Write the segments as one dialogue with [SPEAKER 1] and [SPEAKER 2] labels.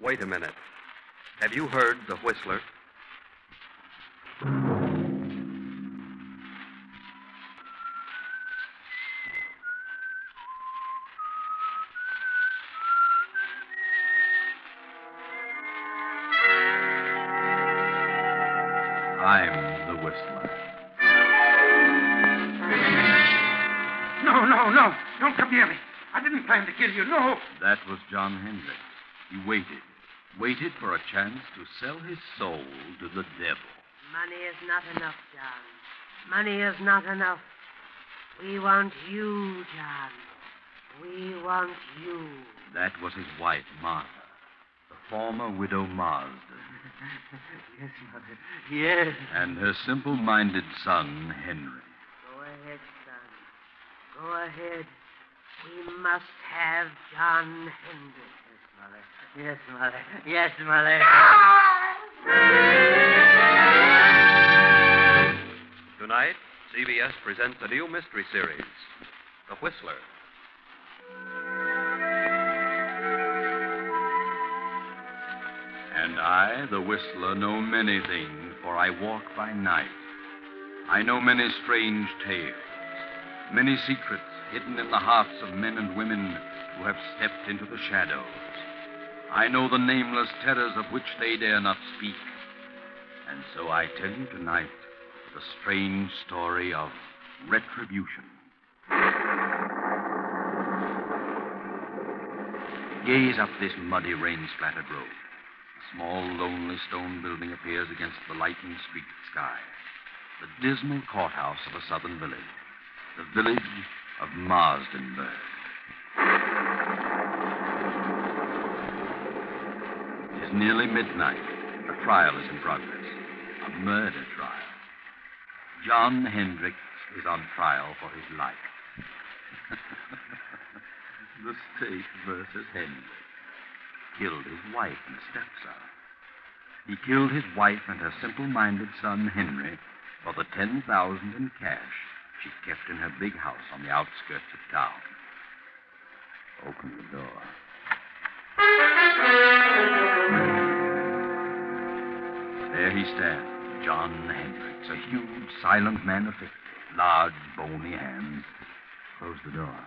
[SPEAKER 1] Wait a minute. Have you heard the whistler?
[SPEAKER 2] I'm the whistler.
[SPEAKER 3] No. Don't come near me. I didn't plan to kill you, no.
[SPEAKER 2] That was John Hendricks. He waited for a chance to sell his soul to the devil.
[SPEAKER 4] Money is not enough, John. Money is not enough. We want you, John. We want you.
[SPEAKER 2] That was his wife, Martha, the former widow Marsden.
[SPEAKER 5] Yes, Mother. Yes.
[SPEAKER 2] And her simple-minded son, Henry.
[SPEAKER 4] Go ahead, son. Go ahead. We must have John Hendricks.
[SPEAKER 5] Yes, Mother. Yes, Mother.
[SPEAKER 1] Tonight, CBS presents a new mystery series, The Whistler.
[SPEAKER 2] And I, the whistler, know many things, for I walk by night. I know many strange tales, many secrets hidden in the hearts of men and women who have stepped into the shadows. I know the nameless terrors of which they dare not speak. And so I tell you tonight the strange story of Retribution. Gaze up this muddy, rain-splattered road. A small, lonely stone building appears against the lightning-streaked sky. The dismal courthouse of a southern village. The village of Marsdenburg. It is nearly midnight. A trial is in progress. A murder trial. John Hendricks is on trial for his life. The state versus Hendricks. Killed his wife and stepson. He killed his wife and her simple-minded son, Henry, for the $10,000 in cash she kept in her big house on the outskirts of town. Open the door. There he stands, John Hendricks, a huge, silent man of 50, large, bony hands. Close the door.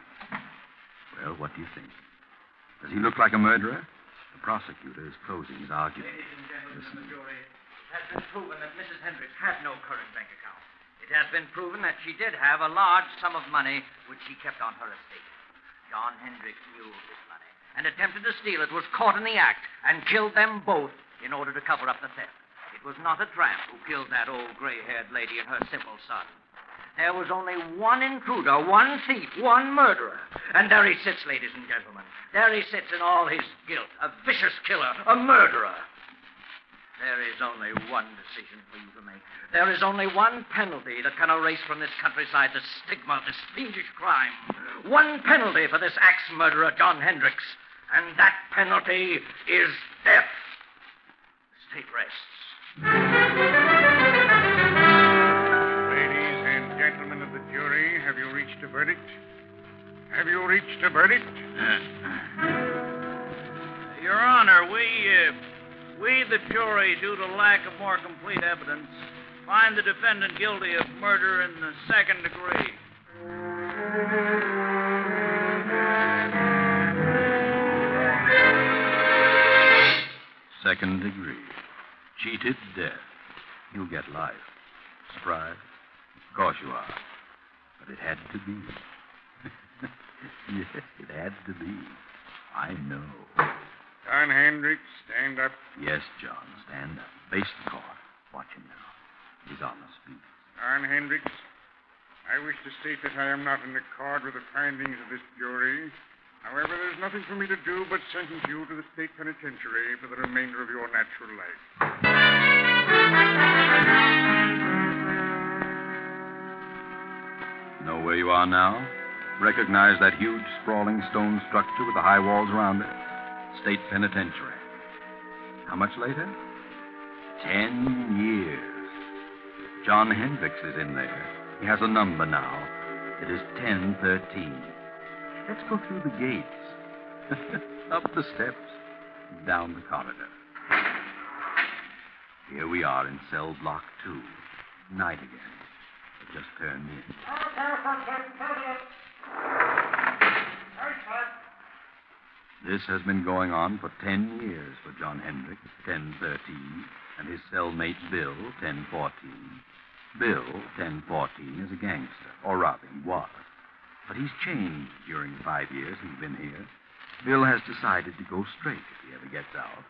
[SPEAKER 2] Well, what do you think? Does he look like a murderer? The prosecutor is closing his argument.
[SPEAKER 6] Ladies and gentlemen of the jury, it has been proven that Mrs. Hendricks had no current bank account. It has been proven that she did have a large sum of money which she kept on her estate. John Hendricks knew of this money and attempted to steal it, was caught in the act, and killed them both in order to cover up the theft. It was not a tramp who killed that old gray-haired lady and her simple son. There was only one intruder, one thief, one murderer. And there he sits, ladies and gentlemen. There he sits in all his guilt, a vicious killer, a murderer. There is only one decision for you to make. There is only one penalty that can erase from this countryside the stigma of this fiendish crime. One penalty for this axe murderer, John Hendricks. And that penalty is death. The state rests.
[SPEAKER 3] Ladies and gentlemen of the jury, have you reached a verdict? Have you reached a verdict?
[SPEAKER 6] Your Honor, we, the jury, due to lack of more complete evidence, find the defendant guilty of murder in the second degree.
[SPEAKER 2] Second degree. Cheated death. You'll get life. Surprised? Of course you are. But it had to be. Yes, it had to be. I know.
[SPEAKER 3] John Hendricks, stand up.
[SPEAKER 2] Yes, John, stand up. Face the court. Watch him now. He's on the speak.
[SPEAKER 3] John Hendricks, I wish to state that I am not in accord with the findings of this jury. However, there's nothing for me to do but sentence you to the state penitentiary for the remainder of your natural life.
[SPEAKER 2] Know where you are now? Recognize that huge, sprawling stone structure with the high walls around it? State penitentiary. How much later? 10 years. John Hendricks is in there. He has a number now. It is 1013. Let's go through the gates. Up the steps. down the corridor. Here we are in cell block 2. Night again. It just turned in. This has been going on for 10 years for John Hendricks, 1013, and his cellmate Bill, 1014. Bill, 1014, is a gangster, or rather, he was. But he's changed during the 5 years he's been here. Bill has decided to go straight if he ever gets out,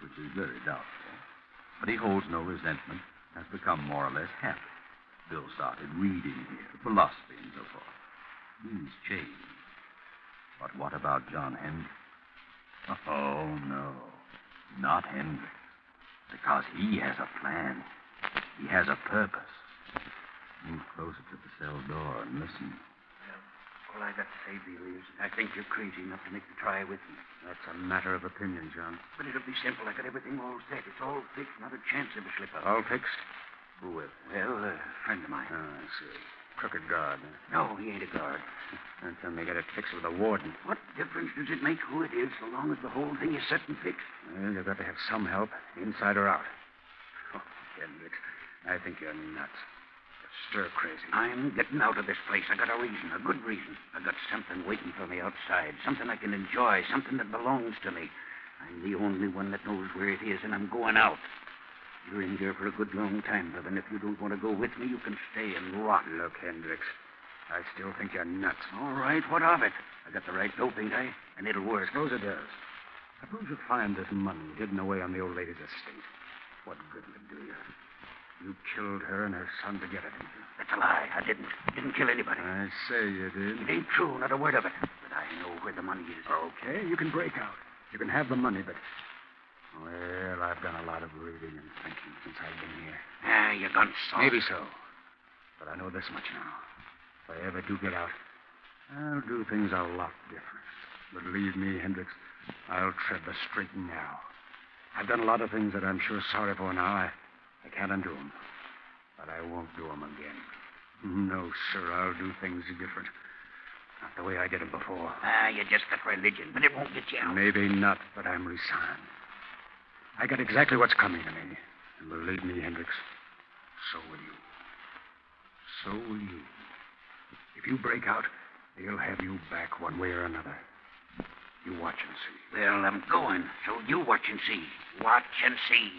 [SPEAKER 2] which is very doubtful. But he holds no resentment, has become more or less happy. Bill started reading here, philosophy and so forth. He's changed. But what about John Hendricks? Oh, no. Not Hendricks. Because he has a plan. He has a purpose. Move closer to the cell door and listen.
[SPEAKER 7] All I got to say, Bill, is I think you're crazy enough to make the try with me.
[SPEAKER 3] That's a matter of opinion, John.
[SPEAKER 7] But it'll be simple. I got everything all set. It's all fixed. Not a chance of a slip-up.
[SPEAKER 3] All fixed? Who with?
[SPEAKER 7] Well, a friend of mine.
[SPEAKER 3] Oh, I see. Crooked guard.
[SPEAKER 7] No, he ain't a guard.
[SPEAKER 3] Don't tell me you got it fixed with a warden.
[SPEAKER 7] What difference does it make who it is so long as the whole thing is set and fixed?
[SPEAKER 3] Well, you've got to have some help, inside or out. Oh, Hendricks, I think you're nuts. You're stir crazy.
[SPEAKER 7] I'm getting out of this place. I got a reason, a good reason. I got something waiting for me outside, something I can enjoy, something that belongs to me. I'm the only one that knows where it is, and I'm going out. You're in here for a good long time, brother, and if you don't want to go with me, you can stay and rot.
[SPEAKER 3] Look, Hendricks, I still think you're nuts.
[SPEAKER 7] All right, what of it? I got the right dope, ain't I? And it'll work.
[SPEAKER 3] Suppose it does. Suppose you find this money hidden away on the old lady's estate. What good will it do you? You killed her and her son to get it, didn't you?
[SPEAKER 7] That's a lie. I didn't. Didn't kill anybody.
[SPEAKER 3] I say you did.
[SPEAKER 7] It ain't true, not a word of it. But I know where the money is.
[SPEAKER 3] Okay, you can break out. You can have the money, but... Well, I've done a lot of reading and thinking since I've been here.
[SPEAKER 7] Ah, you gone soft.
[SPEAKER 3] Maybe so. But I know this much now. If I ever do get out, I'll do things a lot different. Believe me, Hendricks, I'll tread the straight and narrow. I've done a lot of things that I'm sure sorry for now. I can't undo them. But I won't do them again. No, sir, I'll do things different. Not the way I did them before.
[SPEAKER 7] Ah, you just got religion, but it won't get you out.
[SPEAKER 3] Maybe not, but I'm resigned. I got exactly what's coming to me. And believe me, Hendricks, so will you. So will you. If you break out, they'll have you back one way or another. You watch and see.
[SPEAKER 7] Well, I'm going, so you watch and see. Watch and see.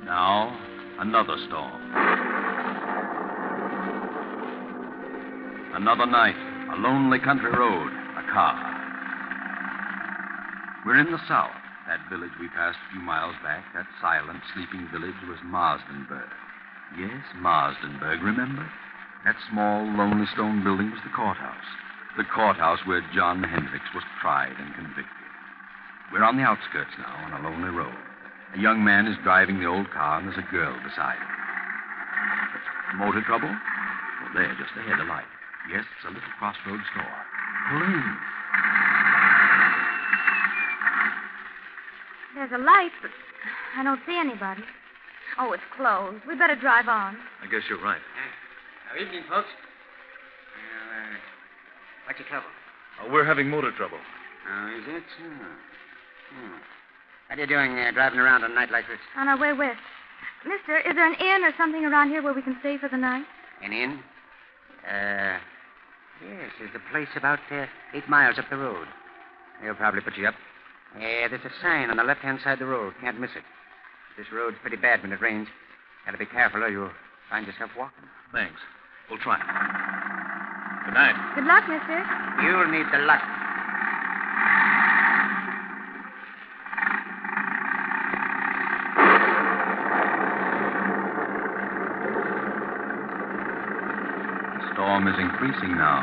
[SPEAKER 2] Now, another storm. Another night, a lonely country road, a car. We're in the south. That village we passed a few miles back, that silent, sleeping village, was Marsdenburg. Yes, Marsdenburg, remember? That small, lonely stone building was the courthouse. The courthouse where John Hendricks was tried and convicted. We're on the outskirts now, on a lonely road. A young man is driving the old car, and there's a girl beside him. Motor trouble? Well, there, just ahead, a light. Yes, it's a little crossroads store. Pull in.
[SPEAKER 8] There's a light, but I don't see anybody. Oh, it's closed. We better drive on.
[SPEAKER 1] I guess you're right.
[SPEAKER 5] Good evening, folks. What's your trouble?
[SPEAKER 1] We're having motor trouble.
[SPEAKER 5] Oh, is it? What are you doing driving around on a night like this?
[SPEAKER 8] On our way west. Mister, is there an inn or something around here where we can stay for the night?
[SPEAKER 5] An inn? Yes, there's a place about 8 miles up the road. They'll probably put you up. There's a sign on the left-hand side of the road. Can't miss it. This road's pretty bad when it rains. Got to be careful or you'll find yourself walking.
[SPEAKER 1] Thanks. We'll try. Good night.
[SPEAKER 8] Good luck, mister.
[SPEAKER 5] You'll need the luck.
[SPEAKER 2] The storm is increasing now.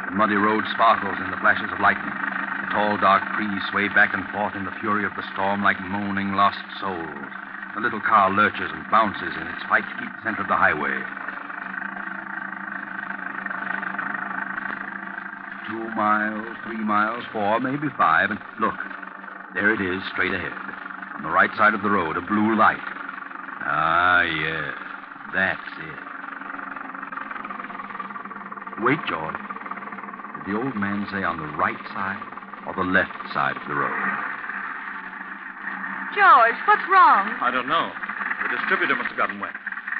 [SPEAKER 2] The muddy road sparkles in the flashes of lightning. The tall, dark trees sway back and forth in the fury of the storm like moaning, lost souls. The little car lurches and bounces in its fight to keep the center of the highway. 2 miles, 3 miles, 4, maybe 5, and look, there it is, straight ahead. On the right side of the road, a blue light. Ah, yes, that's it. Wait, George. Did the old man say on the right side or the left side of the road?
[SPEAKER 8] George, what's wrong?
[SPEAKER 9] I don't know. The distributor must have gotten wet.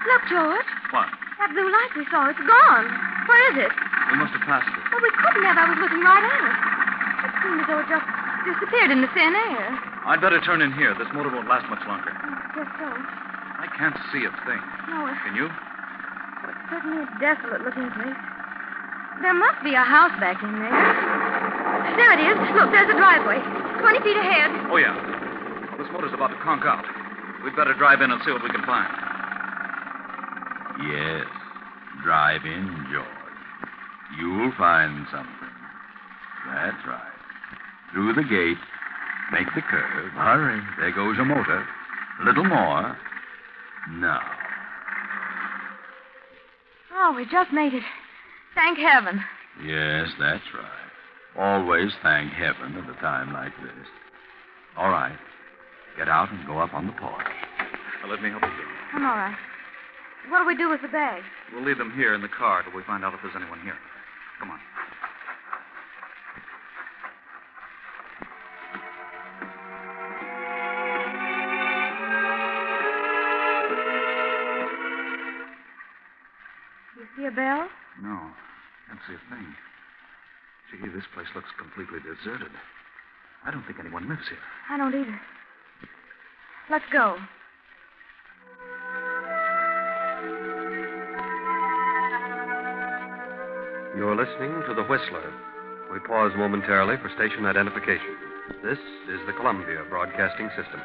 [SPEAKER 8] Look, George.
[SPEAKER 9] What?
[SPEAKER 8] That blue light we saw, it's gone. Where is it?
[SPEAKER 9] We must have passed it.
[SPEAKER 8] Well, we couldn't have. I was looking right at it. It seemed as though it just disappeared in the thin air.
[SPEAKER 9] I'd better turn in here. This motor won't last much longer.
[SPEAKER 8] Just so.
[SPEAKER 9] I can't see a thing.
[SPEAKER 8] No,
[SPEAKER 9] Can you?
[SPEAKER 8] it's certainly a desolate-looking place. There must be a house back in there. There it is. Look, there's a driveway. 20 feet ahead.
[SPEAKER 9] Oh, yeah. This motor's about to conk out. We'd better drive in and see what we can find.
[SPEAKER 2] Yes. Drive in, George. You'll find something. That's right. Through the gate. Make the curve. Hurry. There goes a motor. A little more. Now.
[SPEAKER 8] Oh, we just made it. Thank heaven.
[SPEAKER 2] Yes, that's right. Always thank heaven at a time like this. All right. Get out and go up on the porch.
[SPEAKER 9] Now, let me help you.
[SPEAKER 8] I'm all right. What do we do with the bags?
[SPEAKER 9] We'll leave them here in the car till we find out if there's anyone here. Come on.
[SPEAKER 8] You see a bell?
[SPEAKER 9] No. Can't see a thing. Gee, this place looks completely deserted. I don't think anyone lives here.
[SPEAKER 8] I don't either. Let's go.
[SPEAKER 1] You're listening to The Whistler. We pause momentarily for station identification. This is the Columbia Broadcasting System.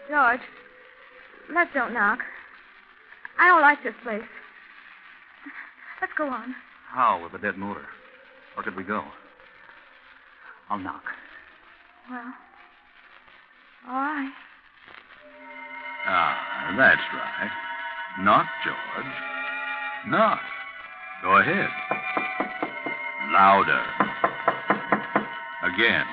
[SPEAKER 8] George, let's don't knock. I don't like this place. Let's go on.
[SPEAKER 9] How with a dead motor? Where could we go? I'll knock.
[SPEAKER 8] Well, all right.
[SPEAKER 2] Ah, that's right. Knock, George. Knock. Go ahead. Louder. Again.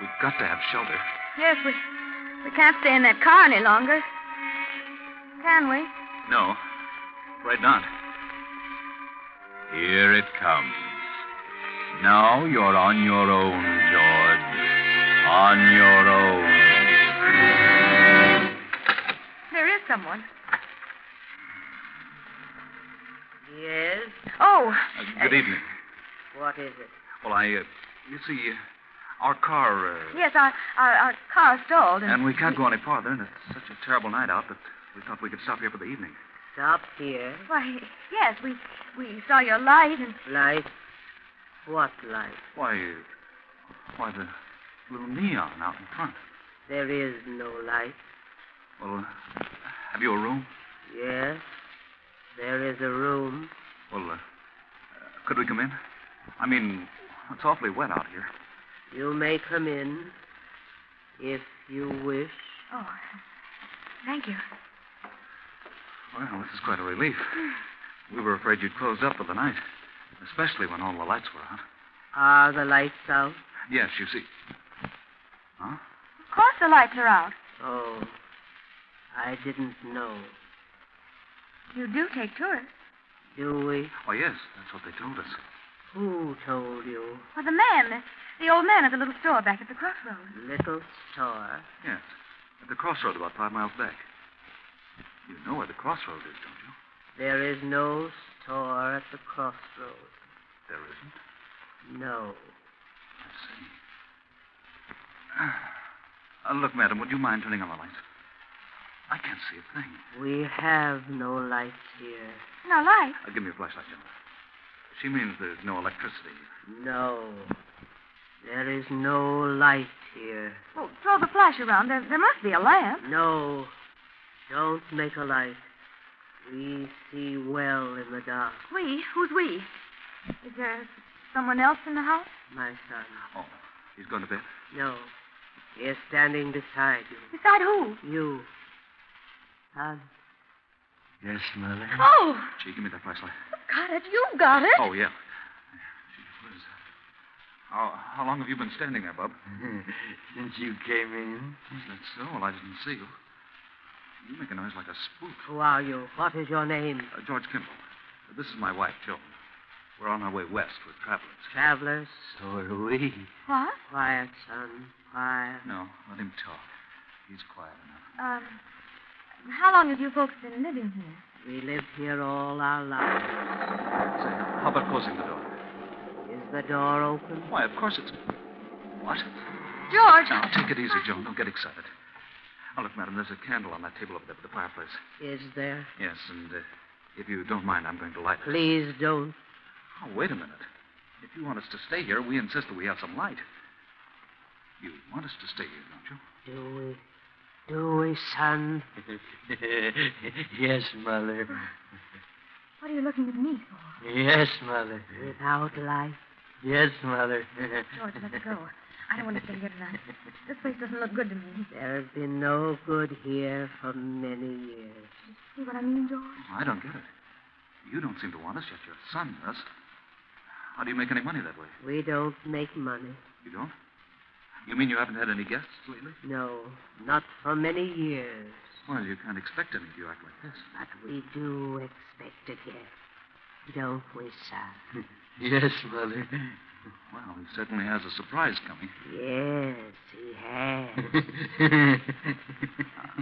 [SPEAKER 9] We've got to have shelter.
[SPEAKER 8] Yes, we can't stay in that car any longer. Can we?
[SPEAKER 9] No. Right not.
[SPEAKER 2] Here it comes. Now you're on your own, George. On your own.
[SPEAKER 8] There is someone.
[SPEAKER 4] Yes?
[SPEAKER 8] Oh.
[SPEAKER 9] Good evening.
[SPEAKER 4] What is it?
[SPEAKER 9] Well, you see, our car...
[SPEAKER 8] Yes, our car stalled.
[SPEAKER 9] And we can't go any farther, and it's such a terrible night out that we thought we could stop here for the evening.
[SPEAKER 4] Stop here.
[SPEAKER 8] Why, yes, we saw your light and...
[SPEAKER 4] Light? What light?
[SPEAKER 9] Why, the little neon out in front.
[SPEAKER 4] There is no light.
[SPEAKER 9] Well, have you a room?
[SPEAKER 4] Yes, there is a room.
[SPEAKER 9] Well, could we come in? I mean, it's awfully wet out here.
[SPEAKER 4] You may come in if you wish.
[SPEAKER 8] Oh, thank you.
[SPEAKER 9] Well, this is quite a relief. We were afraid you'd close up for the night, especially when all the lights were out.
[SPEAKER 4] Are the lights out?
[SPEAKER 9] Yes, you see. Huh?
[SPEAKER 8] Of course the lights are out.
[SPEAKER 4] Oh, I didn't know.
[SPEAKER 8] You do take tourists.
[SPEAKER 4] Do we?
[SPEAKER 9] Oh, yes, that's what they told us.
[SPEAKER 4] Who told you?
[SPEAKER 8] Well, the old man at the little store back at the crossroads.
[SPEAKER 4] Little store?
[SPEAKER 9] Yes, at the crossroad about 5 miles back. You know where the crossroad is, don't you?
[SPEAKER 4] There is no store at the crossroads.
[SPEAKER 9] There isn't?
[SPEAKER 4] No.
[SPEAKER 9] I see. Look, madam, would you mind turning on the lights? I can't see a thing.
[SPEAKER 4] We have no lights here.
[SPEAKER 8] No light?
[SPEAKER 9] Give me a flashlight, Jennifer. She means there's no electricity.
[SPEAKER 4] No. There is no light here.
[SPEAKER 8] Well, throw the flash around. There must be a lamp.
[SPEAKER 4] No. Don't make a light. We see well in the dark.
[SPEAKER 8] We? Who's we? Is there someone else in the house?
[SPEAKER 4] My son.
[SPEAKER 9] Oh, he's going to bed?
[SPEAKER 4] No. He is standing beside you.
[SPEAKER 8] Beside who?
[SPEAKER 4] You. Son.
[SPEAKER 2] Yes, Mother?
[SPEAKER 8] Oh!
[SPEAKER 9] Gee, give me that flashlight.
[SPEAKER 8] Got it. You got it.
[SPEAKER 9] Oh, yeah. How long have you been standing there, Bub?
[SPEAKER 10] Since you came in.
[SPEAKER 9] Is that so? Well, I didn't see you. You make a noise like a spook.
[SPEAKER 4] Who are you? What is your name?
[SPEAKER 9] George Kimball. This is my wife, Joan. We're on our way west with travelers.
[SPEAKER 4] Travelers?
[SPEAKER 10] So are we.
[SPEAKER 8] What?
[SPEAKER 4] Quiet, son. Quiet.
[SPEAKER 9] No, let him talk. He's quiet enough.
[SPEAKER 8] How long have you folks been living here?
[SPEAKER 4] We lived here all our lives.
[SPEAKER 9] Say, how about closing the door?
[SPEAKER 4] Is the door open?
[SPEAKER 9] Why, of course it's... What?
[SPEAKER 8] George!
[SPEAKER 9] Now, take it easy, Joan. Don't get excited. Now, look, madam, there's a candle on that table over there by the fireplace.
[SPEAKER 4] Is there?
[SPEAKER 9] Yes, and if you don't mind, I'm going to light it.
[SPEAKER 4] Please don't.
[SPEAKER 9] Oh, wait a minute. If you want us to stay here, we insist that we have some light. You want us to stay here, don't you?
[SPEAKER 4] Do we? Do we, son?
[SPEAKER 10] Yes, Mother.
[SPEAKER 8] What are you looking at me for?
[SPEAKER 10] Yes, Mother.
[SPEAKER 4] Without light?
[SPEAKER 10] Yes, Mother.
[SPEAKER 8] George, let's go. I don't want to stay here tonight. This place doesn't look good to me.
[SPEAKER 4] There has been no good here for many years.
[SPEAKER 8] See what I mean, George?
[SPEAKER 9] I don't get it. You don't seem to want us, yet your son does. How do you make any money that way?
[SPEAKER 4] We don't make money.
[SPEAKER 9] You don't? You mean you haven't had any guests lately?
[SPEAKER 4] No, not for many years.
[SPEAKER 9] Well, you can't expect any if you act like this.
[SPEAKER 4] But we do expect it here. Don't we, son?
[SPEAKER 10] Yes, Mother.
[SPEAKER 9] Well, he certainly has a surprise coming.
[SPEAKER 4] Yes, he has.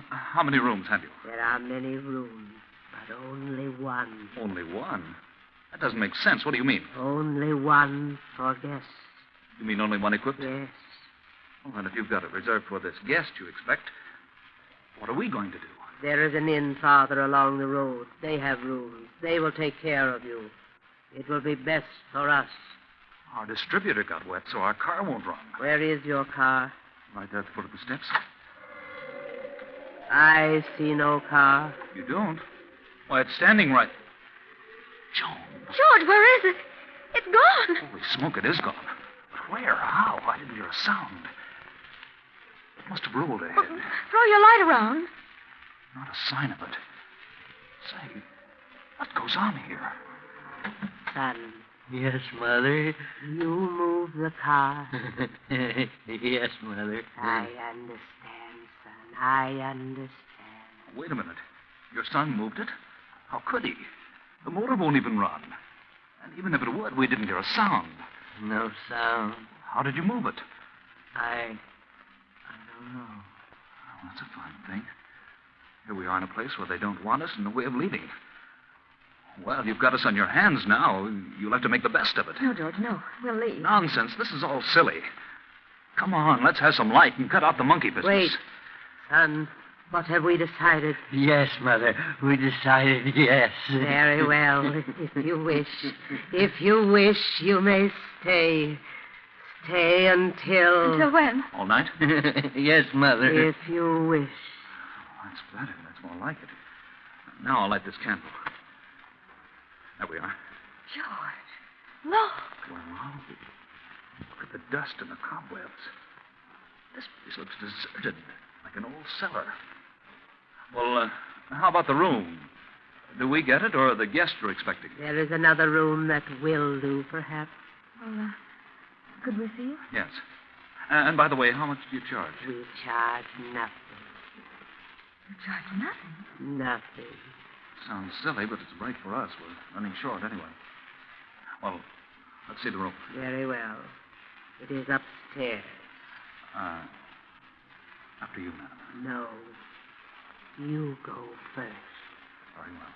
[SPEAKER 9] How many rooms have you?
[SPEAKER 4] There are many rooms, but only one.
[SPEAKER 9] Only one? That doesn't make sense. What do you mean?
[SPEAKER 4] Only one for guests.
[SPEAKER 9] You mean only one equipped?
[SPEAKER 4] Yes.
[SPEAKER 9] Well, then if you've got it reserved for this guest you expect, what are we going to do?
[SPEAKER 4] There is an inn farther along the road. They have rooms. They will take care of you. It will be best for us.
[SPEAKER 9] Our distributor got wet, so our car won't run.
[SPEAKER 4] Where is your car?
[SPEAKER 9] Right there at the foot of the steps.
[SPEAKER 4] I see no car.
[SPEAKER 9] You don't? Why, it's standing right... Joan.
[SPEAKER 8] George, where is it? It's gone.
[SPEAKER 9] Holy smoke, it is gone. But where? How? I didn't hear a sound. It must have rolled ahead.
[SPEAKER 8] Well, throw your light around.
[SPEAKER 9] Not a sign of it. Say, what goes on here?
[SPEAKER 4] Son,
[SPEAKER 10] Yes, Mother.
[SPEAKER 4] you move the car.
[SPEAKER 10] Yes, Mother.
[SPEAKER 4] I understand, son. I understand.
[SPEAKER 9] Wait a minute. Your son moved it? How could he? The motor won't even run. And even if it would, we didn't hear a sound.
[SPEAKER 10] No sound.
[SPEAKER 9] How did you move it?
[SPEAKER 10] I don't know.
[SPEAKER 9] Oh, that's a fine thing. Here we are in a place where they don't want us and no way of leaving. Well, you've got us on your hands now. You'll have to make the best of it.
[SPEAKER 8] No, George, no. We'll leave.
[SPEAKER 9] Nonsense. This is all silly. Come on, let's have some light and cut out the monkey business.
[SPEAKER 4] Wait, son. What have we decided?
[SPEAKER 10] Yes, Mother. We decided yes.
[SPEAKER 4] Very well. If you wish. If you wish, you may stay. Stay until...
[SPEAKER 8] Until when?
[SPEAKER 9] All night?
[SPEAKER 10] Yes, Mother.
[SPEAKER 4] If you wish.
[SPEAKER 9] Oh, that's better. That's more like it. Now I'll light this candle. There we are.
[SPEAKER 8] George, look.
[SPEAKER 9] Well, look at the dust and the cobwebs. This place looks deserted, like an old cellar. Well, how about the room? Do we get it, or are the guests we're expecting?
[SPEAKER 4] There is another room that will do, perhaps.
[SPEAKER 8] Well, could we see it?
[SPEAKER 9] Yes. And by the way, how much do you charge?
[SPEAKER 4] We charge nothing.
[SPEAKER 8] You charge nothing.
[SPEAKER 4] Nothing.
[SPEAKER 9] Sounds silly, but it's right for us. We're running short anyway. Well, let's see the room.
[SPEAKER 4] Very well. It is upstairs.
[SPEAKER 9] After you, madam.
[SPEAKER 4] No. You go first.
[SPEAKER 9] Very well.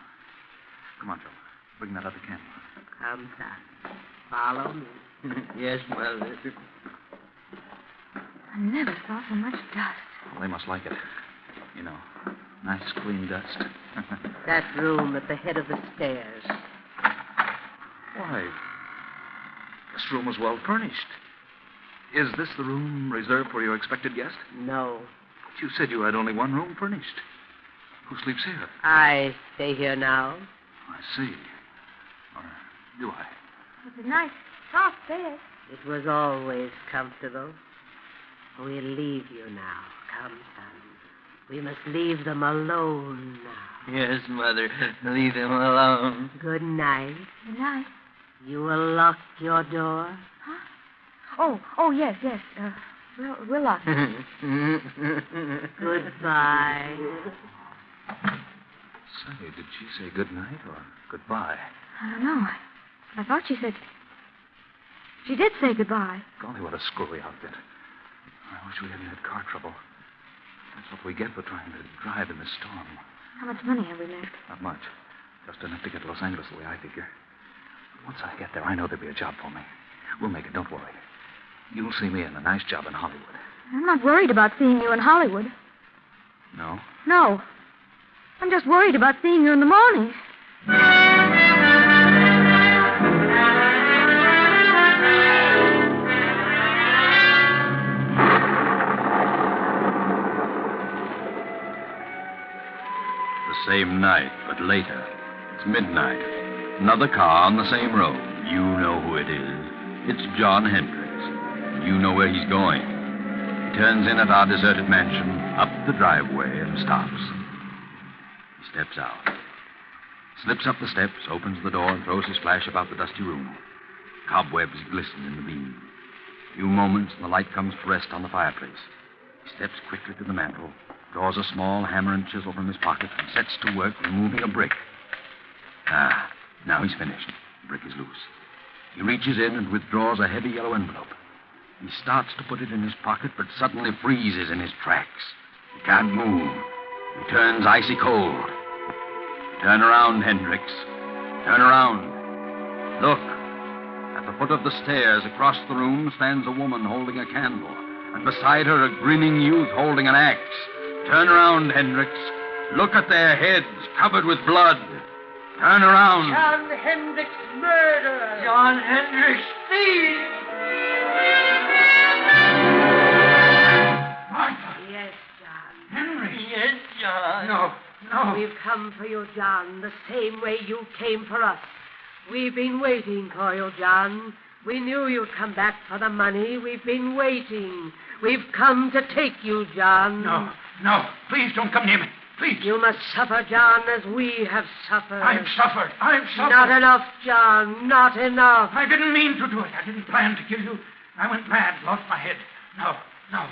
[SPEAKER 9] Come on, Joe. Bring that other candle.
[SPEAKER 4] Come, son. Follow me.
[SPEAKER 10] Yes, Mother.
[SPEAKER 8] I never saw so much dust.
[SPEAKER 9] Well, they must like it. You know, nice clean dust.
[SPEAKER 4] That room at the head of the stairs.
[SPEAKER 9] Why, this room was well furnished. Is this the room reserved for your expected guest?
[SPEAKER 4] No.
[SPEAKER 9] But you said you had only one room furnished. Who sleeps here?
[SPEAKER 4] I stay here now.
[SPEAKER 9] I see. Or do I?
[SPEAKER 8] It's a nice, soft bed.
[SPEAKER 4] It was always comfortable. We'll leave you now. Come, son. We must leave them alone now.
[SPEAKER 10] Yes, Mother. Leave them alone.
[SPEAKER 4] Good night.
[SPEAKER 8] Good night.
[SPEAKER 4] You will lock your door?
[SPEAKER 8] Huh? Oh, yes. We'll lock it.
[SPEAKER 4] Goodbye.
[SPEAKER 9] Say, did she say good night or goodbye?
[SPEAKER 8] I don't know. I thought she said... She did say goodbye.
[SPEAKER 9] Golly, what a screwy outfit. I wish we hadn't had car trouble. That's what we get for trying to drive in this storm.
[SPEAKER 8] How much money have we left?
[SPEAKER 9] Not much. Just enough to get to Los Angeles the way I figure. Once I get there, I know there'll be a job for me. We'll make it, don't worry. You'll see me in a nice job in Hollywood.
[SPEAKER 8] I'm not worried about seeing you in Hollywood.
[SPEAKER 9] No?
[SPEAKER 8] No. I'm just worried about seeing you in the morning.
[SPEAKER 2] The same night, but later. It's midnight. Another car on the same road. You know who it is. It's John Hendricks. You know where he's going. He turns in at our deserted mansion, up the driveway, and stops. He steps out. Slips up the steps, opens the door, and throws his flash about the dusty room. Cobwebs glisten in the beam. A few moments, and the light comes to rest on the fireplace. He steps quickly to the mantel, draws a small hammer and chisel from his pocket, and sets to work removing a brick. Now he's finished. The brick is loose. He reaches in and withdraws a heavy yellow envelope. He starts to put it in his pocket, but suddenly freezes in his tracks. He can't move. He turns icy cold. Turn around, Hendricks. Turn around. Look. At the foot of the stairs across the room stands a woman holding a candle, and beside her a grinning youth holding an axe. Turn around, Hendricks. Look at their heads covered with blood. Turn around.
[SPEAKER 4] John Hendricks, murderer.
[SPEAKER 10] John Hendricks, thief.
[SPEAKER 3] Martha.
[SPEAKER 4] Yes, John.
[SPEAKER 3] Henry.
[SPEAKER 10] Yes, John.
[SPEAKER 3] No.
[SPEAKER 4] We've come for you, John, the same way you came for us. We've been waiting for you, John. We knew you'd come back for the money. We've been waiting. We've come to take you, John.
[SPEAKER 3] No. Please don't come near me. Please.
[SPEAKER 4] You must suffer, John, as we have suffered.
[SPEAKER 3] I've suffered.
[SPEAKER 4] Not enough, John. Not enough.
[SPEAKER 3] I didn't mean to do it. I didn't plan to kill you. I went mad, lost my head. No,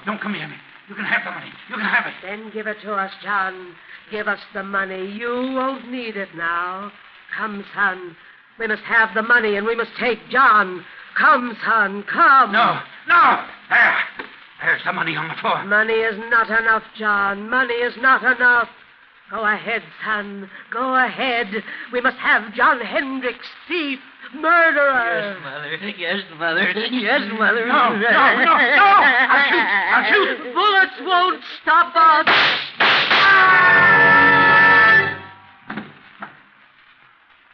[SPEAKER 3] don't come near me. You can have the money. You can have it.
[SPEAKER 4] Then give it to us, John. Give us the money. You won't need it now. Come, son. We must have the money, and we must take John. Come, son, come.
[SPEAKER 3] No. There's the money on the floor.
[SPEAKER 4] Money is not enough, John. Money is not enough. Go ahead, son. Go ahead. We must have John Hendricks, thief, murderer.
[SPEAKER 10] Yes, Mother. Yes, Mother.
[SPEAKER 3] No. I'll shoot.
[SPEAKER 4] Bullets won't stop us.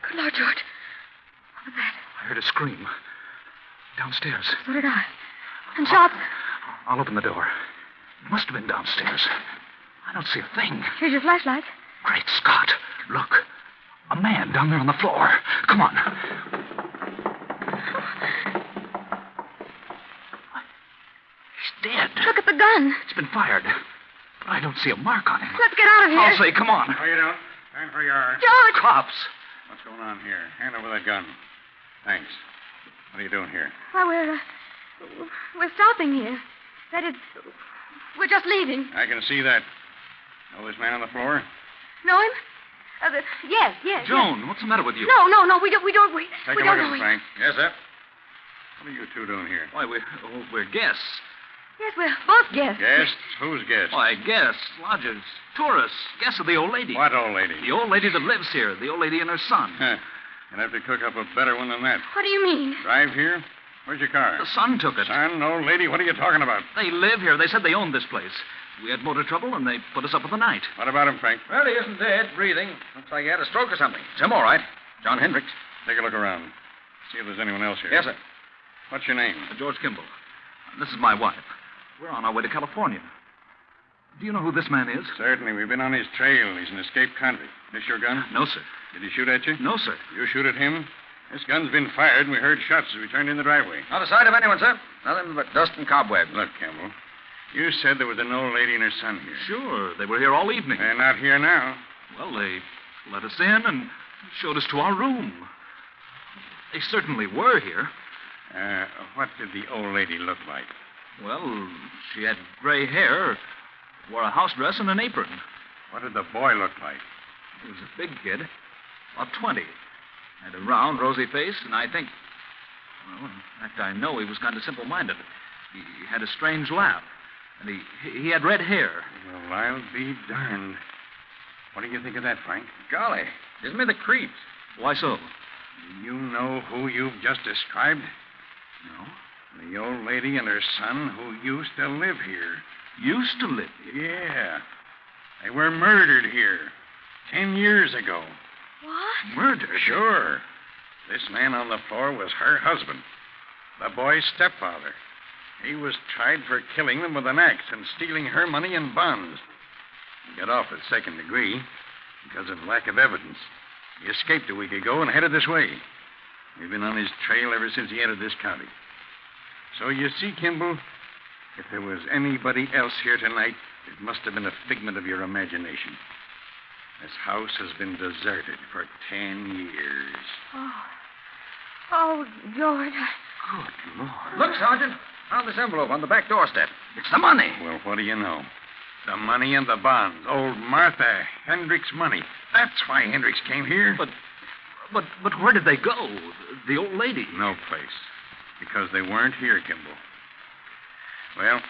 [SPEAKER 8] Good Lord, George. What was that?
[SPEAKER 9] I heard a scream. Downstairs.
[SPEAKER 8] So did I. And shots.
[SPEAKER 9] I'll open the door. It must have been downstairs. I don't see a thing.
[SPEAKER 8] Here's your flashlight.
[SPEAKER 9] Great Scott. Look. A man down there on the floor. Come on. He's dead.
[SPEAKER 8] Look at the gun.
[SPEAKER 9] It's been fired. But I don't see a mark on him.
[SPEAKER 8] Let's get out of here.
[SPEAKER 9] I'll say, come on.
[SPEAKER 3] No, you don't. Stand where you are.
[SPEAKER 8] George!
[SPEAKER 9] Cops.
[SPEAKER 3] What's going on here? Hand over that gun. Thanks. What are you doing here?
[SPEAKER 8] Well, we're stopping here. That is, we're just leaving.
[SPEAKER 3] I can see that. Know this man on the floor?
[SPEAKER 8] Know him? Yes.
[SPEAKER 9] Joan, what's the matter with you?
[SPEAKER 8] No, we don't.
[SPEAKER 3] Take
[SPEAKER 8] We
[SPEAKER 3] a
[SPEAKER 8] don't
[SPEAKER 3] look at
[SPEAKER 8] know
[SPEAKER 3] him, Frank. Yes, sir. What are you two doing here?
[SPEAKER 9] Why, we're guests.
[SPEAKER 8] Yes, we're both guests.
[SPEAKER 3] Guests? Who's guests?
[SPEAKER 9] Why, guests, lodgers, tourists, guests of the old lady.
[SPEAKER 3] What old lady?
[SPEAKER 9] The old lady that lives here, the old lady and her son.
[SPEAKER 3] You'll have to cook up a better one than that.
[SPEAKER 8] What do you mean?
[SPEAKER 3] Drive here? Where's your car?
[SPEAKER 9] The son took it.
[SPEAKER 3] Son, old lady, what are you talking about?
[SPEAKER 9] They live here. They said they owned this place. We had motor trouble, and they put us up for the night.
[SPEAKER 3] What about him, Frank?
[SPEAKER 2] Well, he isn't dead, breathing. Looks like he had a stroke or something. It's him, all right. John Hendricks.
[SPEAKER 3] Take a look around. See if there's anyone else here.
[SPEAKER 2] Yes, sir.
[SPEAKER 3] What's your name?
[SPEAKER 9] George Kimball. This is my wife. We're on our way to California. Do you know who this man is?
[SPEAKER 3] Certainly. We've been on his trail. He's an escaped convict. This your gun?
[SPEAKER 9] No, sir.
[SPEAKER 3] Did he shoot at you?
[SPEAKER 9] No, sir.
[SPEAKER 3] You shoot at him? This gun's been fired, and we heard shots as we turned in the driveway.
[SPEAKER 2] Not a sight of anyone, sir. Nothing but dust and cobwebs.
[SPEAKER 3] Look, Campbell, you said there was an old lady and her son here.
[SPEAKER 9] Sure. They were here all evening.
[SPEAKER 3] They're not here now.
[SPEAKER 9] Well, they let us in and showed us to our room. They certainly were here.
[SPEAKER 3] What did the old lady look like?
[SPEAKER 9] Well, she had gray hair, wore a house dress and an apron.
[SPEAKER 3] What did the boy look like?
[SPEAKER 9] He was a big kid, about 20. Had a round, rosy face, and I think... Well, in fact, I know he was kind of simple-minded. He had a strange laugh, and he had red hair.
[SPEAKER 3] Well, I'll be darned. What do you think of that, Frank?
[SPEAKER 2] Golly, gives me the creeps.
[SPEAKER 9] Why so?
[SPEAKER 3] Do you know who you've just described?
[SPEAKER 9] No.
[SPEAKER 3] The old lady and her son who used to live here.
[SPEAKER 9] Used to live here?
[SPEAKER 3] Yeah. They were murdered here 10 years ago.
[SPEAKER 8] What?
[SPEAKER 9] Murdered?
[SPEAKER 3] Sure. This man on the floor was her husband, the boy's stepfather. He was tried for killing them with an axe and stealing her money and bonds. He got off at second degree because of lack of evidence. He escaped a week ago and headed this way. We've been on his trail ever since he entered this county. So you see, Kimball, if there was anybody else here tonight, it must have been a figment of your imagination. This house has been deserted for 10 years.
[SPEAKER 8] Oh, George.
[SPEAKER 9] Good Lord.
[SPEAKER 2] Look, Sergeant. Found this envelope on the back doorstep. It's the money.
[SPEAKER 3] Well, what do you know? The money and the bonds. Old Martha Hendricks' money. That's why Hendricks came here.
[SPEAKER 9] But where did they go? The old lady?
[SPEAKER 3] No place. Because they weren't here, Kimball. Well,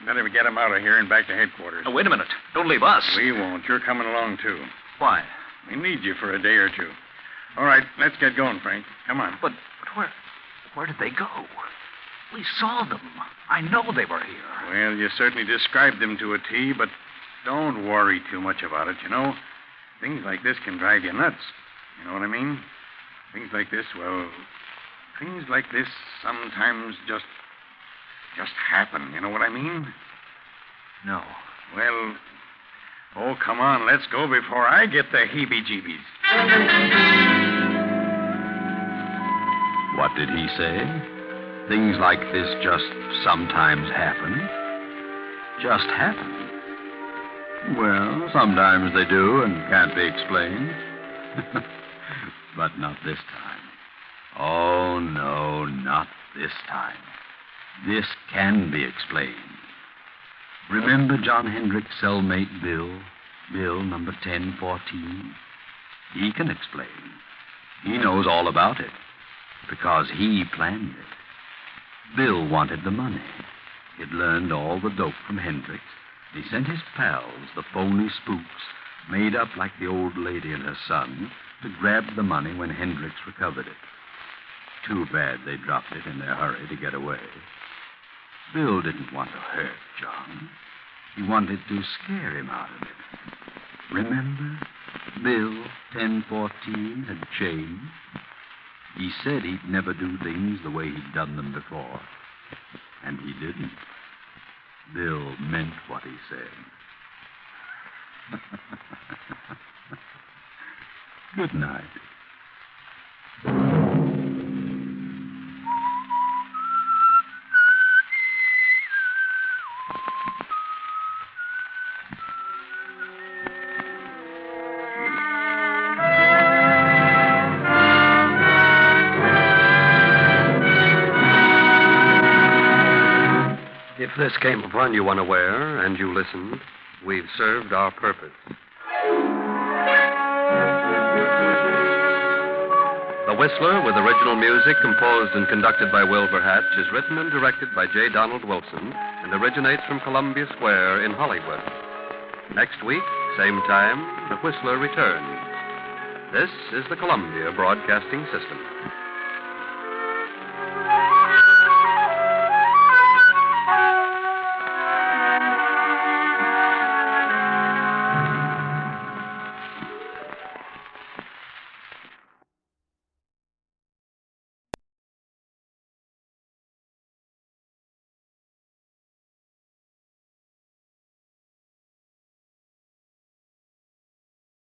[SPEAKER 3] better get them out of here and back to headquarters.
[SPEAKER 9] Oh, wait a minute. Don't leave us.
[SPEAKER 3] We won't. You're coming along, too.
[SPEAKER 9] Why?
[SPEAKER 3] We need you for a day or two. All right, let's get going, Frank. Come on.
[SPEAKER 9] But where did they go? We saw them. I know they were here.
[SPEAKER 3] Well, you certainly described them to a T, but don't worry too much about it, you know. Things like this can drive you nuts. You know what I mean? Things like this sometimes just happen. You know what I mean?
[SPEAKER 9] No.
[SPEAKER 3] Well, oh, come on, let's go before I get the heebie-jeebies.
[SPEAKER 2] What did he say? Things like this just sometimes happen? Just happen? Well, sometimes they do and can't be explained. But not this time. Oh, no, not this time. This can be explained. Remember John Hendrick's cellmate, Bill? Bill, number 1014? He can explain. He knows all about it because he planned it. Bill wanted the money. He'd learned all the dope from Hendricks. He sent his pals, the phony spooks, made up like the old lady and her son, to grab the money when Hendricks recovered it. Too bad they dropped it in their hurry to get away. Bill didn't want to hurt John. He wanted to scare him out of it. Remember? Bill, 1014, had changed. He said he'd never do things the way he'd done them before. And he didn't. Bill meant what he said. Good night.
[SPEAKER 1] If this came upon you unaware and you listened, we've served our purpose. The Whistler, with original music composed and conducted by Wilbur Hatch, is written and directed by J. Donald Wilson and originates from Columbia Square in Hollywood. Next week, same time, The Whistler returns. This is the Columbia Broadcasting System.